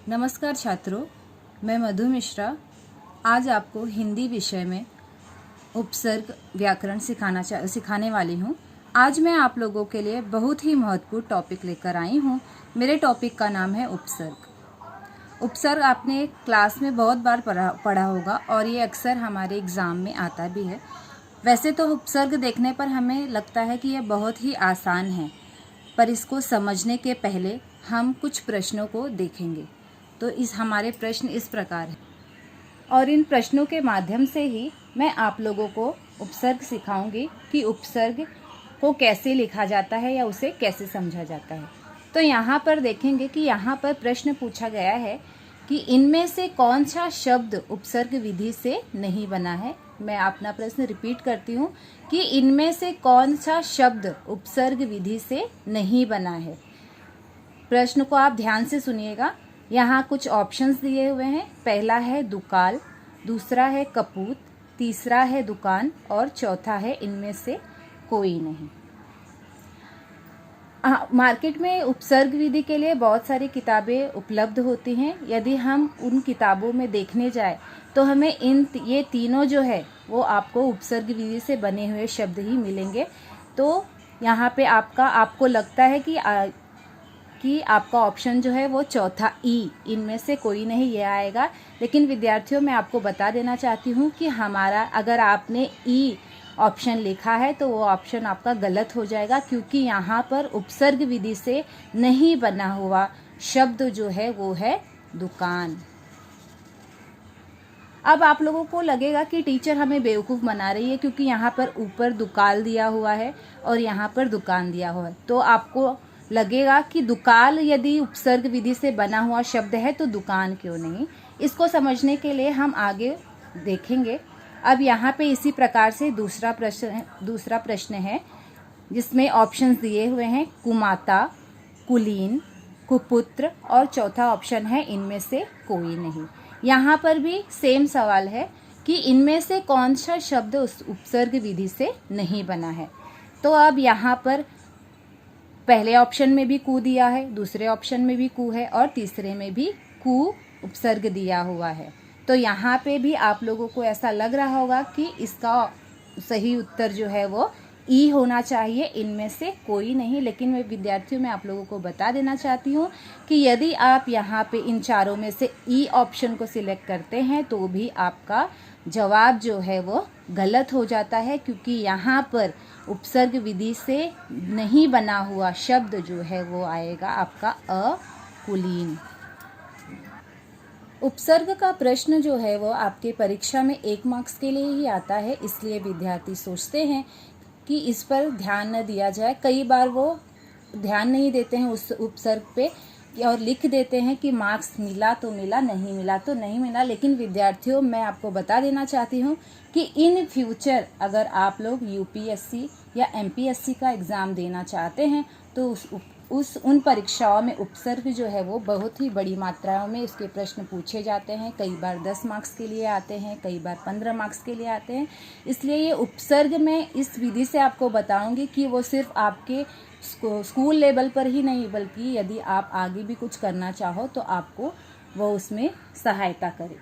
नमस्कार छात्रों, मैं मधु मिश्रा आज आपको हिंदी विषय में उपसर्ग व्याकरण सिखाने वाली हूँ। आज मैं आप लोगों के लिए बहुत ही महत्वपूर्ण टॉपिक लेकर आई हूँ। मेरे टॉपिक का नाम है उपसर्ग। उपसर्ग आपने क्लास में बहुत बार पढ़ा होगा और ये अक्सर हमारे एग्ज़ाम में आता भी है। वैसे तो उपसर्ग देखने पर हमें लगता है कि यह बहुत ही आसान है, पर इसको समझने के पहले हम कुछ प्रश्नों को देखेंगे। तो हमारे प्रश्न इस प्रकार हैं और इन प्रश्नों के माध्यम से ही मैं आप लोगों को उपसर्ग सिखाऊंगी कि उपसर्ग को कैसे लिखा जाता है या उसे कैसे समझा जाता है। तो यहाँ पर देखेंगे कि यहाँ पर प्रश्न पूछा गया है कि इनमें से कौन सा शब्द उपसर्ग विधि से नहीं बना है। मैं अपना प्रश्न रिपीट करती हूँ कि इनमें से कौन सा शब्द उपसर्ग विधि से नहीं बना है। प्रश्न को आप ध्यान से सुनिएगा। यहाँ कुछ ऑप्शंस दिए हुए हैं। पहला है दुकाल, दूसरा है कपूत, तीसरा है दुकान और चौथा है इनमें से कोई नहीं। मार्केट में उपसर्ग विधि के लिए बहुत सारी किताबें उपलब्ध होती हैं। यदि हम उन किताबों में देखने जाए तो हमें ये तीनों जो है वो आपको उपसर्ग विधि से बने हुए शब्द ही मिलेंगे। तो यहाँ पे आपको लगता है कि आपका ऑप्शन जो है वो चौथा ई, इनमें से कोई नहीं, ये आएगा। लेकिन विद्यार्थियों, मैं आपको बता देना चाहती हूँ कि अगर आपने ई ऑप्शन लिखा है तो वो ऑप्शन आपका गलत हो जाएगा, क्योंकि यहाँ पर उपसर्ग विधि से नहीं बना हुआ शब्द जो है वो है दुकान। अब आप लोगों को लगेगा कि टीचर हमें बेवकूफ़ बना रही है, क्योंकि यहाँ पर ऊपर दुकाल दिया हुआ है और यहाँ पर दुकान दिया हुआ है। तो आपको लगेगा कि दुकाल यदि उपसर्ग विधि से बना हुआ शब्द है तो दुकान क्यों नहीं। इसको समझने के लिए हम आगे देखेंगे। अब यहाँ पे इसी प्रकार से दूसरा प्रश्न है जिसमें ऑप्शंस दिए हुए हैं कुमाता, कुलीन, कुपुत्र और चौथा ऑप्शन है इनमें से कोई नहीं। यहाँ पर भी सेम सवाल है कि इनमें से कौन सा शब्द उस उपसर्ग विधि से नहीं बना है। तो अब यहाँ पर पहले ऑप्शन में भी कु दिया है, दूसरे ऑप्शन में भी कु है और तीसरे में भी कु उपसर्ग दिया हुआ है। तो यहाँ पे भी आप लोगों को ऐसा लग रहा होगा कि इसका सही उत्तर जो है वो ई होना चाहिए, इनमें से कोई नहीं। लेकिन मैं विद्यार्थियों में आप लोगों को बता देना चाहती हूँ कि यदि आप यहाँ पे इन चारों में से ई ऑप्शन को सिलेक्ट करते हैं तो भी आपका जवाब जो है वो गलत हो जाता है, क्योंकि यहाँ पर उपसर्ग विधि से नहीं बना हुआ शब्द जो है वो आएगा आपका अकुलीन। उपसर्ग का प्रश्न जो है वो आपके परीक्षा में 1 मार्क्स के लिए ही आता है, इसलिए विद्यार्थी सोचते हैं कि इस पर ध्यान न दिया जाए। कई बार वो ध्यान नहीं देते हैं उस उपसर्ग पे और लिख देते हैं कि मार्क्स मिला तो मिला, नहीं मिला तो नहीं मिला। लेकिन विद्यार्थियों, मैं आपको बता देना चाहती हूँ कि इन फ्यूचर अगर आप लोग यूपीएससी या एमपीएससी का एग्ज़ाम देना चाहते हैं तो उन परीक्षाओं में उपसर्ग जो है वो बहुत ही बड़ी मात्राओं में इसके प्रश्न पूछे जाते हैं। कई बार 10 मार्क्स के लिए आते हैं, कई बार 15 मार्क्स के लिए आते हैं। इसलिए ये उपसर्ग मैं इस विधि से आपको बताऊंगी कि वो सिर्फ आपके स्कूल लेवल पर ही नहीं, बल्कि यदि आप आगे भी कुछ करना चाहो तो आपको वो उसमें सहायता करे।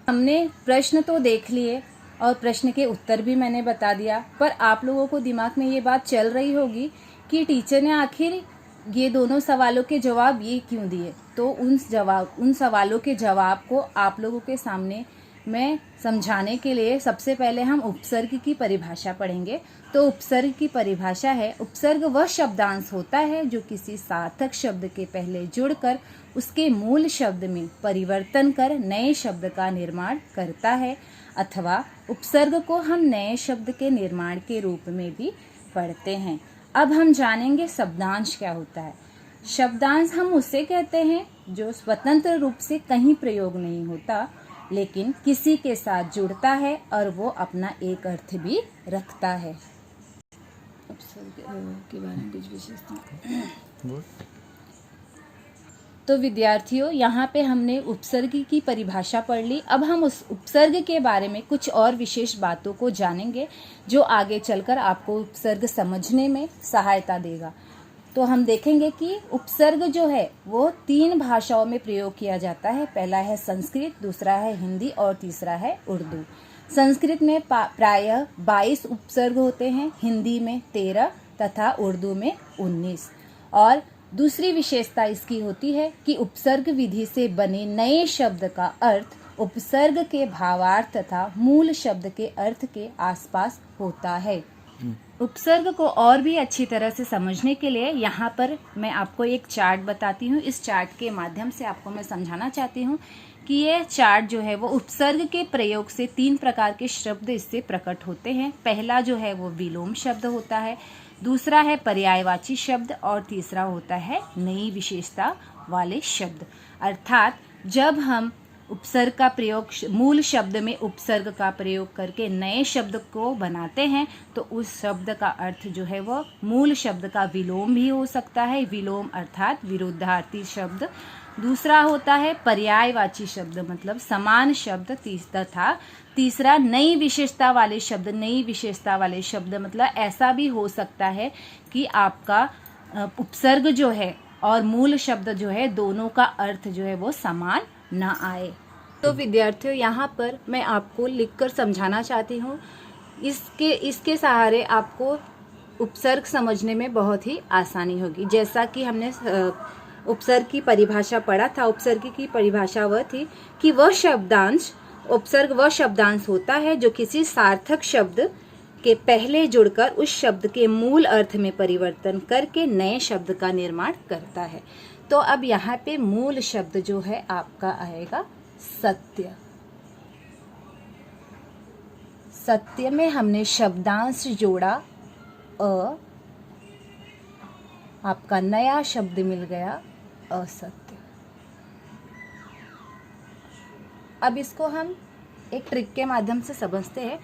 हमने प्रश्न तो देख लिए और प्रश्न के उत्तर भी मैंने बता दिया, पर आप लोगों को दिमाग में ये बात चल रही होगी कि टीचर ने आखिर ये दोनों सवालों के जवाब ये क्यों दिए। तो उन सवालों के जवाब को आप लोगों के सामने मैं समझाने के लिए सबसे पहले हम उपसर्ग की परिभाषा पढ़ेंगे। तो उपसर्ग की परिभाषा है, उपसर्ग वह शब्दांश होता है जो किसी सार्थक शब्द के पहले जुड़कर उसके मूल शब्द में परिवर्तन कर नए शब्द का निर्माण करता है, अथवा उपसर्ग को हम नए शब्द के निर्माण के रूप में भी पढ़ते हैं। अब हम जानेंगे शब्दांश क्या होता है। शब्दांश हम उसे कहते हैं जो स्वतंत्र रूप से कहीं प्रयोग नहीं होता, लेकिन किसी के साथ जुड़ता है और वो अपना एक अर्थ भी रखता है। उपसर्ग के बारे में कुछ विशेषता। तो विद्यार्थियों, यहाँ पे हमने उपसर्ग की परिभाषा पढ़ ली। अब हम उस उपसर्ग के बारे में कुछ और विशेष बातों को जानेंगे जो आगे चलकर आपको उपसर्ग समझने में सहायता देगा। तो हम देखेंगे कि उपसर्ग जो है वो 3 भाषाओं में प्रयोग किया जाता है। पहला है संस्कृत, दूसरा है हिंदी और तीसरा है उर्दू। संस्कृत में प्रायः 22 उपसर्ग होते हैं, हिंदी में 13 तथा उर्दू में 19। और दूसरी विशेषता इसकी होती है कि उपसर्ग विधि से बने नए शब्द का अर्थ उपसर्ग के भावार्थ तथा मूल शब्द के अर्थ के आसपास होता है। उपसर्ग को और भी अच्छी तरह से समझने के लिए यहाँ पर मैं आपको एक चार्ट बताती हूँ। इस चार्ट के माध्यम से आपको मैं समझाना चाहती हूँ कि ये चार्ट जो है वो उपसर्ग के प्रयोग से 3 प्रकार के शब्द इससे प्रकट होते हैं। पहला जो है वो विलोम शब्द होता है, दूसरा है पर्यायवाची शब्द और तीसरा होता है नई विशेषता वाले शब्द। अर्थात जब हम उपसर्ग का प्रयोग मूल शब्द में उपसर्ग का प्रयोग करके नए शब्द को बनाते हैं तो उस शब्द का अर्थ जो है वो मूल शब्द का विलोम भी हो सकता है, विलोम अर्थात विरुद्धार्थी शब्द। दूसरा होता है पर्यायवाची शब्द मतलब समान शब्द, तथा तीसरा नई विशेषता वाले शब्द। नई विशेषता वाले शब्द मतलब ऐसा भी हो सकता है कि आपका उपसर्ग जो है और मूल शब्द जो है दोनों का अर्थ जो है वो समान ना आए। तो विद्यार्थियों यहाँ पर मैं आपको लिखकर समझाना चाहती हूँ। इसके सहारे आपको उपसर्ग समझने में बहुत ही आसानी होगी। जैसा कि हमने उपसर्ग की परिभाषा पढ़ा था, उपसर्ग की परिभाषा वह थी कि वह शब्दांश, उपसर्ग वह शब्दांश होता है जो किसी सार्थक शब्द के पहले जुड़कर उस शब्द के मूल अर्थ में परिवर्तन करके नए शब्द का निर्माण करता है। तो अब यहाँ पे मूल शब्द जो है आपका आएगा सत्य। सत्य में हमने शब्दांश जोड़ा अ, आपका नया शब्द मिल गया असत्य। अब इसको हम एक ट्रिक के माध्यम से समझते हैं।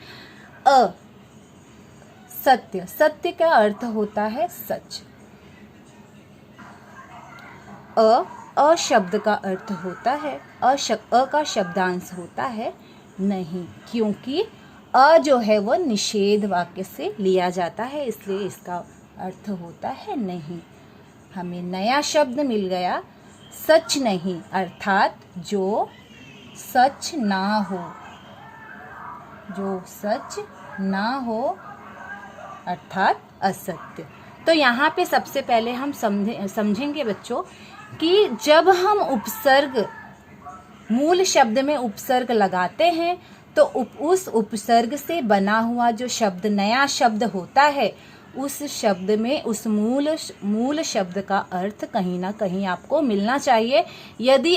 सत्य, सत्य का अर्थ होता है सच। अ शब्द का अर्थ होता है अ का शब्दांश होता है नहीं, क्योंकि अ जो है वो निषेध वाक्य से लिया जाता है, इसलिए इसका अर्थ होता है नहीं। हमें नया शब्द मिल गया सच नहीं, अर्थात जो सच ना हो, जो सच ना हो अर्थात असत्य। तो यहाँ पे सबसे पहले हम समझेंगे बच्चों कि जब हम उपसर्ग मूल शब्द में उपसर्ग लगाते हैं तो उस उपसर्ग से बना हुआ जो शब्द नया शब्द होता है उस शब्द में उस मूल शब्द का अर्थ कहीं ना कहीं आपको मिलना चाहिए। यदि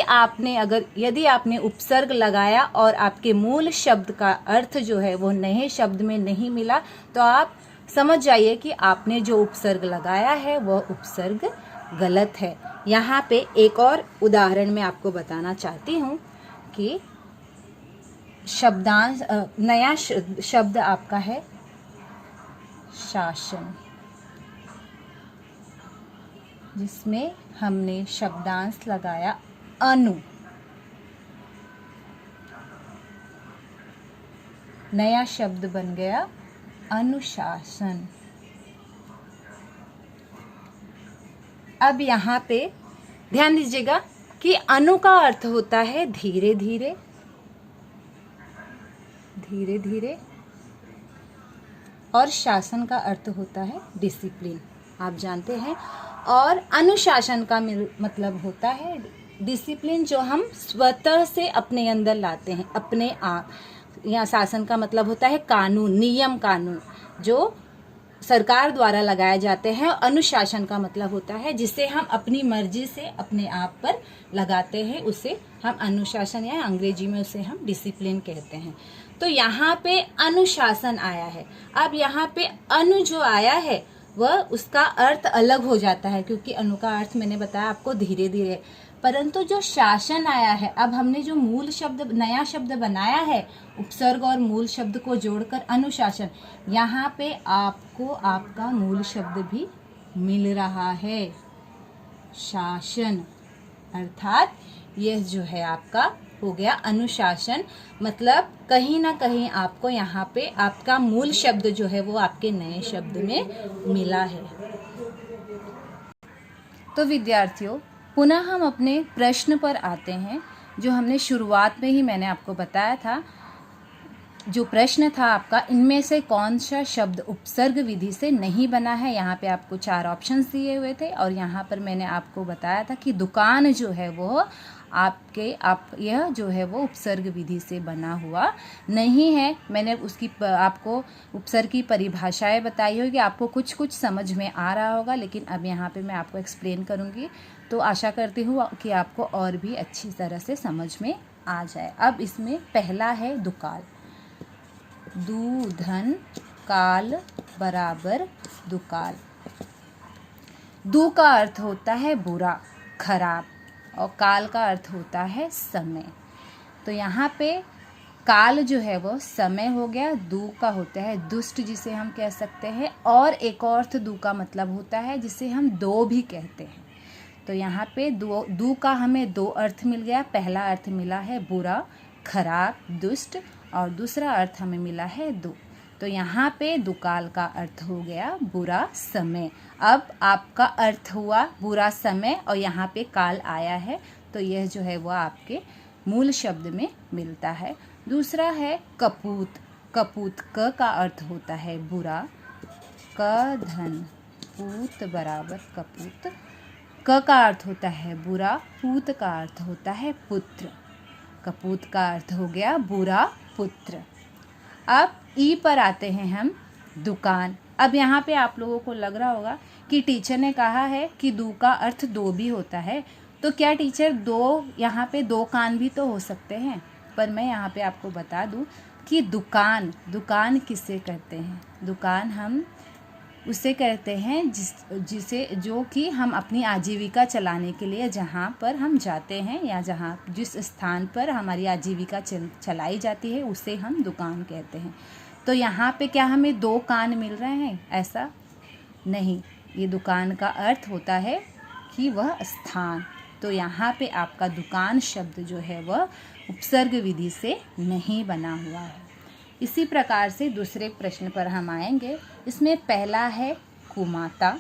आपने उपसर्ग लगाया और आपके मूल शब्द का अर्थ जो है वो नए शब्द में नहीं मिला तो आप समझ जाइए कि आपने जो उपसर्ग लगाया है वह उपसर्ग गलत है। यहाँ पे एक और उदाहरण मैं आपको बताना चाहती हूँ कि शब्दांश नया शब्द आपका है शासन, जिसमें हमने शब्दांश लगाया अनु। नया शब्द बन गया अनुशासन। अब यहाँ पे ध्यान दीजिएगा कि अनु का अर्थ होता है धीरे धीरे, धीरे धीरे, और शासन का अर्थ होता है डिसिप्लिन, आप जानते हैं। और अनुशासन का मतलब होता है डिसिप्लिन जो हम स्वतः से अपने अंदर लाते हैं, अपने आप। यहाँ शासन का मतलब होता है कानून, नियम कानून जो सरकार द्वारा लगाए जाते हैं। अनुशासन का मतलब होता है जिसे हम अपनी मर्जी से अपने आप पर लगाते हैं, उसे हम अनुशासन या अंग्रेजी में उसे हम डिसिप्लिन कहते हैं। तो यहाँ पे अनुशासन आया है। अब यहाँ पे अनु जो आया है वह उसका अर्थ अलग हो जाता है, क्योंकि अनु का अर्थ मैंने बताया आपको धीरे धीरे। परंतु जो शासन आया है, अब हमने जो मूल शब्द नया शब्द बनाया है उपसर्ग और मूल शब्द को जोड़कर अनुशासन, यहाँ पे आपको आपका मूल शब्द भी मिल रहा है शासन, अर्थात यह जो है आपका हो गया अनुशासन। मतलब कहीं ना कहीं आपको यहाँ पे आपका मूल शब्द जो है वो आपके नए शब्द में मिला है। तो विद्यार्थियों, पुनः हम अपने प्रश्न पर आते हैं। जो हमने शुरुआत में ही मैंने आपको बताया था, जो प्रश्न था आपका, इनमें से कौन सा शब्द उपसर्ग विधि से नहीं बना है। यहाँ पे आपको 4 ऑप्शंस दिए हुए थे और यहाँ पर मैंने आपको बताया था कि दुकान जो है वो यह जो है वो उपसर्ग विधि से बना हुआ नहीं है। मैंने उसकी आपको उपसर्ग की परिभाषाएं बताई होगी, आपको कुछ कुछ समझ में आ रहा होगा, लेकिन अब यहाँ पे मैं आपको एक्सप्लेन करूँगी, तो आशा करती हूँ कि आपको और भी अच्छी तरह से समझ में आ जाए। अब इसमें पहला है दुकाल। दू धन काल बराबर दुकाल। दू का अर्थ होता है बुरा, खराब, और काल का अर्थ होता है समय। तो यहाँ पे काल जो है वो समय हो गया, दू का होता है दुष्ट जिसे हम कह सकते हैं, और एक और अर्थ दू का मतलब होता है जिसे हम दो भी कहते हैं। तो यहाँ पे दू का हमें 2 अर्थ मिल गया। पहला अर्थ मिला है बुरा, खराब, दुष्ट, और दूसरा अर्थ हमें मिला है दो। तो यहाँ पे दुकाल का अर्थ हो गया बुरा समय। अब आपका अर्थ हुआ बुरा समय और यहाँ पे काल आया है, तो यह जो है वो आपके मूल शब्द में मिलता है। दूसरा है कपूत। कपूत, क का अर्थ होता है बुरा, क धन पूत बराबर कपूत। क का अर्थ होता है बुरा, पूत का अर्थ होता है पुत्र। कपूत का अर्थ हो गया बुरा पुत्र। अब ई पर आते हैं हम, दुकान। अब यहाँ पे आप लोगों को लग रहा होगा कि टीचर ने कहा है कि दू का अर्थ दो भी होता है, तो क्या टीचर दो, यहाँ पे 2 कान भी तो हो सकते हैं। पर मैं यहाँ पे आपको बता दूँ कि दुकान किसे कहते हैं। दुकान हम उसे कहते हैं जिसे जो कि हम अपनी आजीविका चलाने के लिए जहाँ पर हम जाते हैं या जिस स्थान पर हमारी आजीविका चलाई जाती है उसे हम दुकान कहते हैं। तो यहाँ पे क्या हमें 2 कान मिल रहे हैं? ऐसा नहीं, ये दुकान का अर्थ होता है कि वह स्थान। तो यहाँ पे आपका दुकान शब्द जो है वह उपसर्ग विधि से नहीं बना हुआ है। इसी प्रकार से दूसरे प्रश्न पर हम आएंगे। इसमें पहला है कुमाता,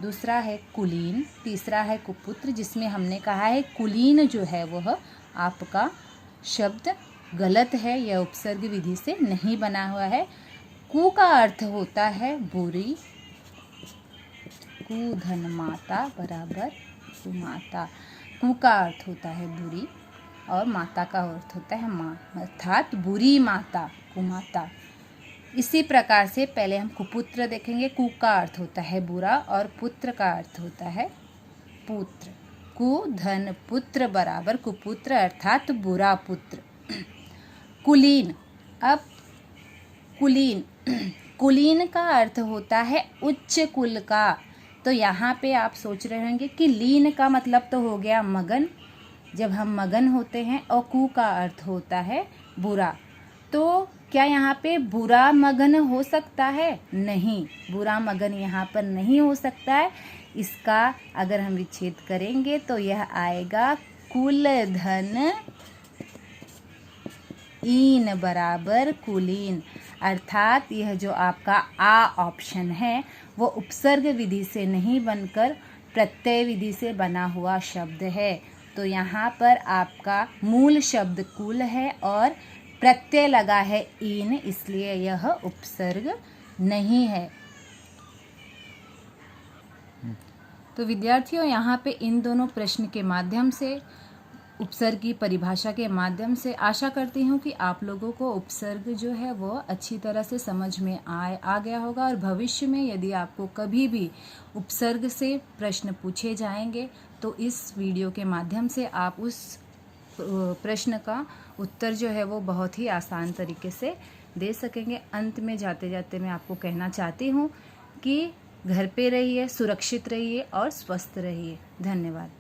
दूसरा है कुलीन, तीसरा है कुपुत्र, जिसमें हमने कहा है कुलीन जो है वह आपका शब्द गलत है, यह उपसर्ग विधि से नहीं बना हुआ है। कु का अर्थ होता है बुरी, कु धन माता बराबर कुमाता। कु का अर्थ होता है बुरी और माता का अर्थ होता है माँ, अर्थात बुरी माता, कुमाता। इसी प्रकार से पहले हम कुपुत्र देखेंगे। कु का अर्थ होता है बुरा और पुत्र का अर्थ होता है पुत्र। कु धन पुत्र बराबर कुपुत्र, अर्थात बुरा पुत्र। कुलीन। अब कुलीन का अर्थ होता है उच्च कुल का। तो यहाँ पे आप सोच रहे होंगे कि लीन का मतलब तो हो गया मगन, जब हम मगन होते हैं, और कु का अर्थ होता है बुरा। तो क्या यहाँ पे बुरा मगन हो सकता है? नहीं, बुरा मगन यहाँ पर नहीं हो सकता है। इसका अगर हम विच्छेद करेंगे तो यह आएगा कुल धन ईन बराबर कुलीन, अर्थात यह जो आपका आ ऑप्शन है वो उपसर्ग विधि से नहीं बनकर प्रत्यय विधि से बना हुआ शब्द है। तो यहाँ पर आपका मूल शब्द कुल है और प्रत्यय लगा है ईन, इसलिए यह उपसर्ग नहीं है। तो विद्यार्थियों, यहाँ पे इन दोनों प्रश्न के माध्यम से, उपसर्ग की परिभाषा के माध्यम से आशा करती हूँ कि आप लोगों को उपसर्ग जो है वो अच्छी तरह से समझ में आ गया होगा। और भविष्य में यदि आपको कभी भी उपसर्ग से प्रश्न पूछे जाएंगे तो इस वीडियो के माध्यम से आप उस प्रश्न का उत्तर जो है वो बहुत ही आसान तरीके से दे सकेंगे। अंत में जाते जाते मैं आपको कहना चाहती हूँ कि घर पे रहिए, सुरक्षित रहिए और स्वस्थ रहिए। धन्यवाद।